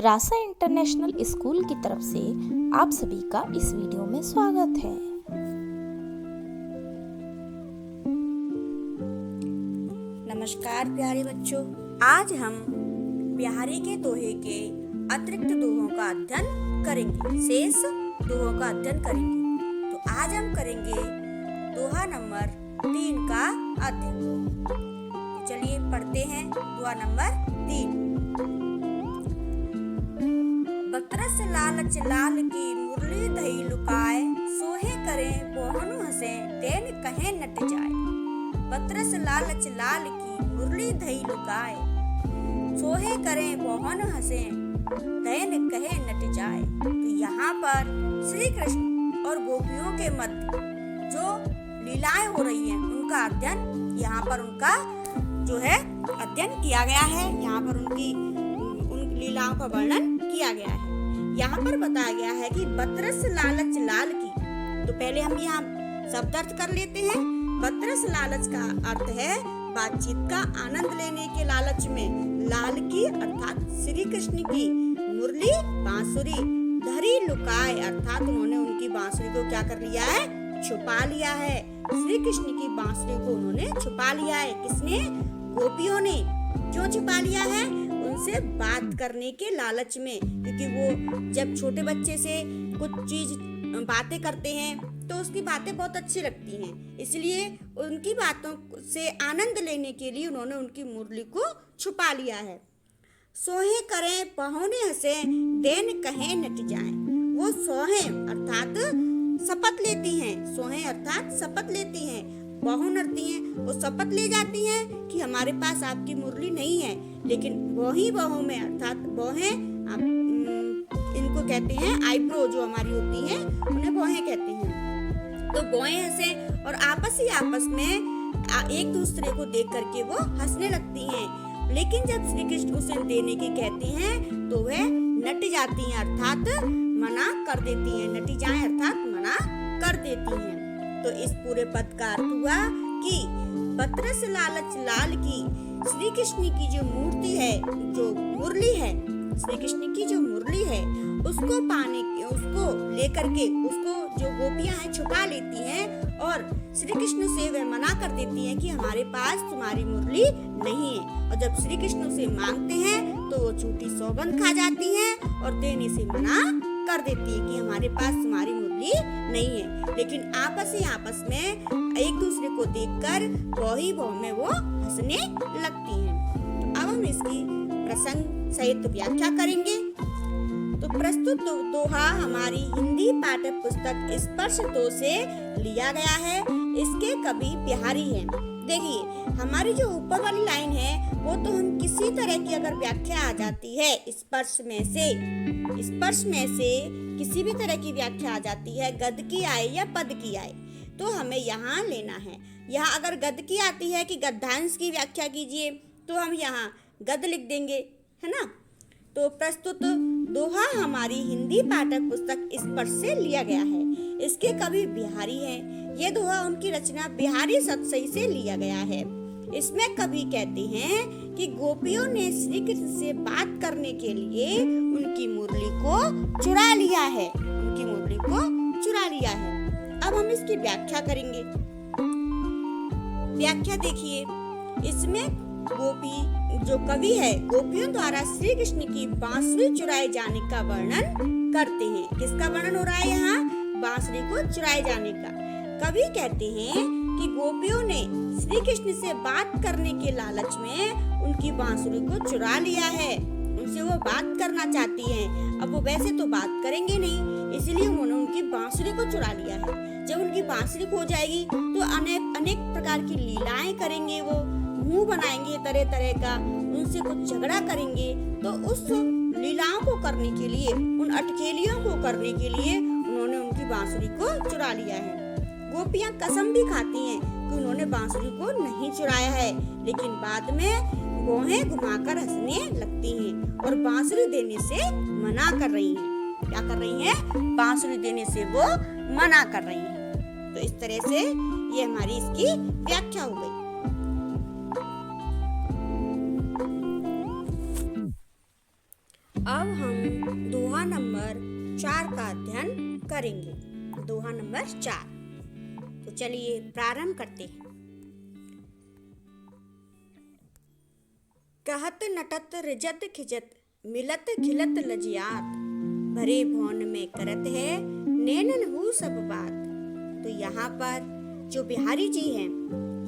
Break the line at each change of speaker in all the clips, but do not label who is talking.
रासा international school की तरफ से आप सभी का इस वीडियो में स्वागत है।
नमस्कार प्यारे बच्चों, आज हम बिहारी के दोहे के अतिरिक्त दोहों का अध्ययन करेंगे, शेष दोहों का अध्ययन करेंगे। तो आज हम करेंगे दोहा नंबर 3 का अध्ययन। तो चलिए पढ़ते हैं दोहा नंबर 3। बतरस लालच लाल की मुरली दही लुकाए, सोहे करे बोहनु हंसे देन कहे नट जाए। बतरस लालच लाल की मुरली दही लुकाए, सोहे करे बोहनु हंसे देन कहे नट जाए। तो यहाँ पर श्री कृष्ण और गोपियों के मध्य जो लीलाएं हो रही हैं उनका अध्ययन यहाँ पर उनका जो है अध्ययन किया गया है। यहाँ पर उन लीलाओं का वर्णन किया गया है। यहाँ पर बताया गया है कि बतरस लालच लाल की, तो पहले हम यहाँ शब्द अर्थ कर लेते हैं। बतरस लालच का अर्थ है बातचीत का आनंद लेने के लालच में लाल की अर्थात श्री कृष्ण की मुरली बांसुरी धरी लुकाए, अर्थात उन्होंने उनकी बांसुरी को क्या कर लिया है, छुपा लिया है। श्री कृष्ण की बांसुरी को उन्होंने छुपा लिया है। किसने? गोपियों ने। क्यों छुपा लिया है? उनसे बात करने के लालच में, क्योंकि वो जब छोटे बच्चे से कुछ चीज बातें करते हैं तो उसकी बातें बहुत अच्छी लगती हैं, इसलिए उनकी बातों से आनंद लेने के लिए उन्होंने उनकी मुरली को छुपा लिया है। सोहे करें पहुने हंसे देन कहे नट जाए। वो सोहे अर्थात शपथ लेती हैं, सोहे अर्थात शपथ लेती हैं, बहुन करती हैं, वो शपथ ले जाती हैं कि हमारे पास आपकी मुरली नहीं है, लेकिन वही बहों में अर्थात बहें इनको कहते हैं आईब्रो जो हमारी होती है उन्हें बहें कहते हैं। तो बहें हंसे और आपस में एक दूसरे को देख करके वो हंसने लगती हैं। लेकिन जब श्री कृष्ण उसे देने की कहते हैं तो वह नट जाती हैं, अर्थात मना कर देती हैं। नटी जाएं अर्थात मना कर देती हैं। तो इस पूरे पद का अर्थ हुआ कि बतरस लालच लाल की श्री कृष्ण की जो मूर्ति है, जो मुरली है, श्री कृष्ण की जो मुरली है उसको उसको लेकर के उसको जो गोपियां हैं छुपा लेती हैं और श्री कृष्ण से वे मना कर देती हैं कि हमारे पास तुम्हारी मुरली नहीं है। और जब श्री कृष्ण से मांगते हैं तो वो झूठी सौगंध खा जाती हैं और देने से मना कर देती है कि हमारे पास तुम्हारी मुरली नहीं है। लेकिन आपस में एक दूसरे को देखकर वही बहू में वो हंसने लगती हैं। अब हम इसकी प्रसंग सहित व्याख्या करेंगे। तो प्रस्तुत दोहा हमारी हिंदी पाठ्य पुस्तक स्पर्श तो से लिया गया है। इसके कवि बिहारी हैं। देखिए हमारी जो ऊपर वाली लाइन है वो तो हम किसी तरह की अगर व्याख्या आ जाती है स्पर्श में से किसी भी तरह की व्याख्या आ जाती है, गद की आए या पद की आए, तो हमें यहाँ लेना है। यहाँ अगर गद की आती है कि गद्यांश की व्याख्या कीजिए तो हम यहाँ गद लिख देंगे, है ना। तो प्रस्तुत दोहा हमारी हिंदी पाठक पुस्तक स्पर्श से लिया गया है। इसके कवि बिहारी हैं। ये दोहा उनकी रचना बिहारी सतसई से लिया गया है। इसमें कवि कहते हैं कि गोपियों ने श्री कृष्ण से बात करने के लिए उनकी मुरली को चुरा लिया है, अब हम इसकी व्याख्या करेंगे। व्याख्या देखिए, इसमें गोपी जो कवि है गोपियों द्वारा श्री कृष्ण की बांसुरी चुराए जाने का वर्णन करते हैं। किसका वर्णन हो रहा है यहाँ? बांसुरी को चुराए जाने का। कवि कहते हैं कि गोपियों ने श्री कृष्ण से बात करने के लालच में उनकी बांसुरी को चुरा लिया है। उनसे वो बात करना चाहती हैं। अब वो वैसे तो बात करेंगे नहीं, इसलिए उन्होंने उनकी बांसुरी को चुरा लिया है। जब उनकी बांसुरी खो जाएगी तो अनेक प्रकार की लीलाएं करेंगे, वो मुंह बनाएंगे तरह तरह का, उनसे कुछ झगड़ा करेंगे। तो उस लीलाओं को करने के लिए, उन अटखेलियों को करने के लिए उन्होंने उनकी बांसुरी को चुरा लिया है। गोपियां कसम भी खाती हैं कि उन्होंने बांसुरी को नहीं चुराया है, लेकिन बाद में भौहें घुमाकर हंसने लगती हैं और बांसुरी देने से मना कर रही हैं। क्या कर रही हैं? बांसुरी देने से वो मना कर रही हैं। तो इस तरह से ये हमारी इसकी व्याख्या हो गई। अब हम दोहा नंबर 4 का अध्ययन करेंगे। दोहा नंबर 4। तो चलिए प्रारंभ करते हैं। कहत नटत रिजत खिजत, मिलत खिलत लजियात, भरे भवन में करत है, नैनन हूँ सब बात। तो यहाँ पर जो बिहारी जी हैं,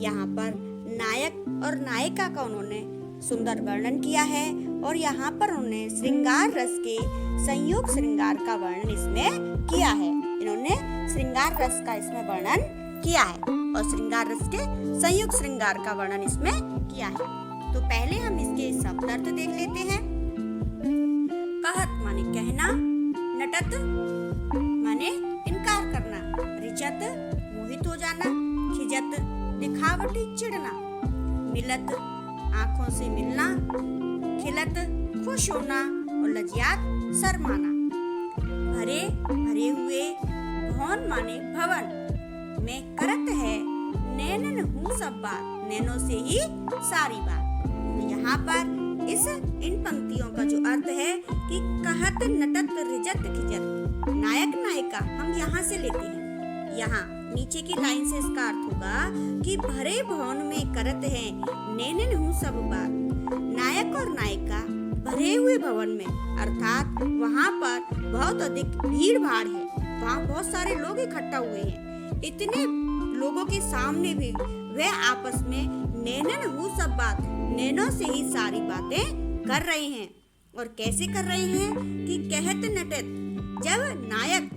यहाँ पर नायक और नायिका का उन्होंने सुंदर वर्णन किया है और यहाँ पर उन्होंने श्रृंगार रस के संयोग श्रृंगार का वर्णन इसमें किया है। इन्होंने श्रृंगार रस का इसमें वर्णन किया है और श्रृंगार रस के संयोग श्रृंगार का वर्णन इसमें किया है। तो पहले हम इसके शब्द अर्थ देख लेते हैं। कहत माने कहना, नटत माने इनकार करना, रिजत मोहित हो जाना, खिजत दिखावटी चिढ़ना, मिलत आंखों से मिलना, खिलत खुश होना और लजियात शर्माना। भरे भरे हुए, भवन माने भवन में करत है, नैनन हूँ सब बात, नैनों से ही सारी बात। यहाँ पर इन पंक्तियों का जो अर्थ है कि कहत नटत रिजत खिजत, नायक नायिका हम यहाँ से लेते हैं। यहाँ नीचे की लाइन से इसका अर्थ होगा कि भरे भवन में करत है, नैनन हूँ सब बात। नायक और नायिका भरे हुए भवन में, अर्थात वहाँ पर बहुत अधिक भीड़ भाड़ है, वहाँ बहुत सारे लोग इकट्ठा हुए हैं। इतने लोगों के सामने भी वे आपस में नैनन हूँ सब बात, नैनों से ही सारी बातें कर रहे हैं। और कैसे कर रहे हैं कि कहत नटत, जब नायक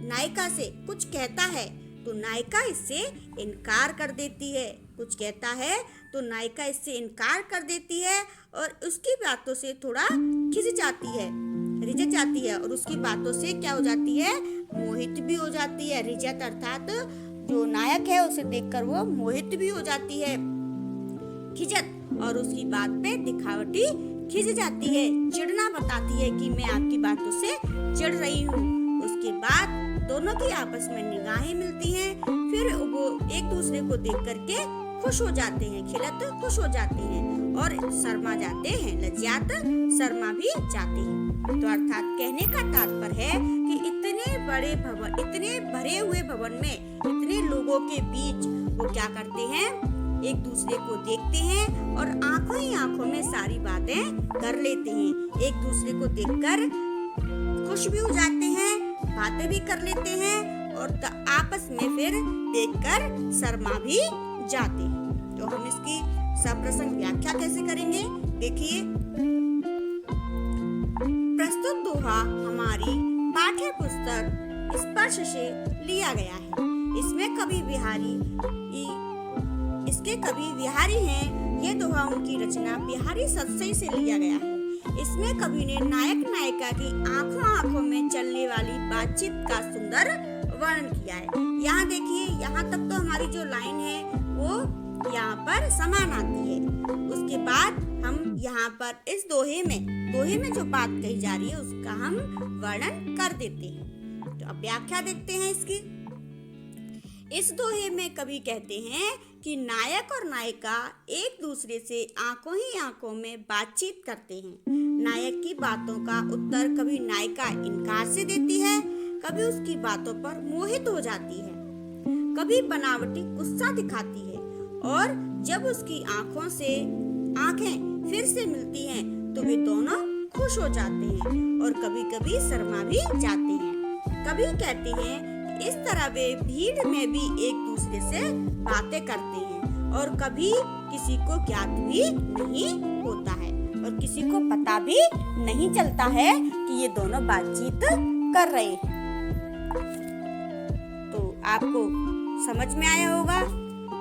नायिका से कुछ कहता है तो नायिका इससे इनकार कर देती है, कुछ कहता है तो नायिका इससे इनकार कर देती है और उसकी बातों से थोड़ा खिंच जाती है, रिझ जाती है और उसकी बातों से क्या हो जाती है, मोहित भी हो जाती है। रिझत अर्थात जो नायक है उसे देखकर वो मोहित भी हो जाती है, खिजत और उसकी बात पे दिखावटी खिंच जाती है, चिढ़ना बताती है कि मैं आपकी बातों से चिढ़ रही हूँ। उसके बाद दोनों की आपस में निगाहें मिलती हैं, फिर वो एक दूसरे को देख करके खुश हो जाते हैं, खिलत खुश हो जाते हैं और शर्मा जाते हैं, लज्जात शर्मा भी जाते हैं। तो अर्थात कहने का तात्पर्य है कि इतने बड़े भवन, इतने भरे हुए भवन में, इतने लोगों के बीच वो क्या करते हैं, एक दूसरे को देखते हैं और आंखों ही आंखों में सारी बातें कर लेते हैं। एक दूसरे को देखकर खुश भी हो जाते हैं, बातें भी कर लेते हैं और आपस में फिर देखकर शर्मा भी जाते हैं। तो हम इसकी सप्रसंग व्याख्या कैसे करेंगे, देखिए। प्रस्तुत दोहा हमारी पाठ्य पुस्तक स्पर्श से लिया गया है। इसमें कवि बिहारी हैं। ये दोहा उनकी रचना बिहारी सतसई से लिया गया है। इसमें कवि ने नायक नायिका की आंखों आंखों में चलने वाली बातचीत का सुंदर वर्णन किया है। यहाँ देखिए, यहाँ तक तो हमारी जो लाइन है वो यहाँ पर समान आती है। उसके बाद हम यहाँ पर इस दोहे में जो बात कही जा रही है उसका हम वर्णन कर देते हैं। तो अब व्याख्या देखते हैं इसकी। इस दोहे में कवि कहते हैं कि नायक और नायिका एक दूसरे से आंखों ही आंखों में बातचीत करते हैं। नायक की बातों का उत्तर कभी नायिका इनकार से देती है, कभी उसकी बातों पर मोहित हो जाती है, कभी बनावटी गुस्सा दिखाती है और जब उसकी आंखों से आंखें फिर से मिलती हैं तो वे दोनों खुश हो जाते हैं और कभी कभी शर्मा भी जाते हैं। कभी कहते हैं इस तरह वे भीड़ में भी एक दूसरे से बातें करते हैं और कभी किसी को ज्ञात भी नहीं होता है और किसी को पता भी नहीं चलता है कि ये दोनों बातचीत कर रहे हैं। तो आपको समझ में आया होगा,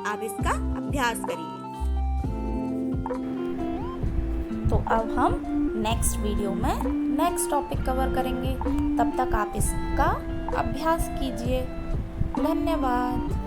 आप इसका अभ्यास करिए।
तो अब हम नेक्स्ट वीडियो में नेक्स्ट टॉपिक कवर करेंगे। तब तक आप इसका अभ्यास कीजिए। धन्यवाद।